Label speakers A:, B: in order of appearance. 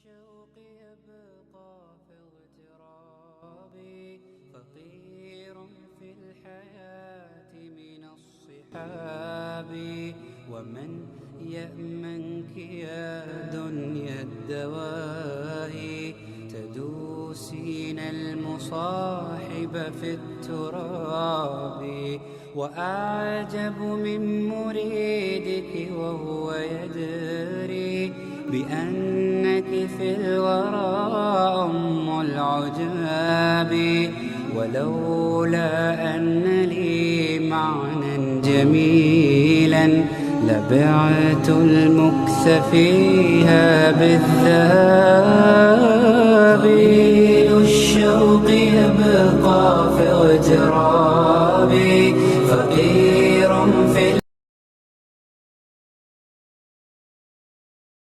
A: الشوق يبقى في اغترابي، فقير في الحياة من الصحاب. ومن يأمنك يا دنيا الدواهي، تدوسين المصاحب في التراب. وأعجب من مريدك وهو يدري بأنك في الورى أم العجاب. ولولا أن لي معنى جميلا لبعت المكث فيها بالذهب. الشوق يبقى في اغترابي، فقير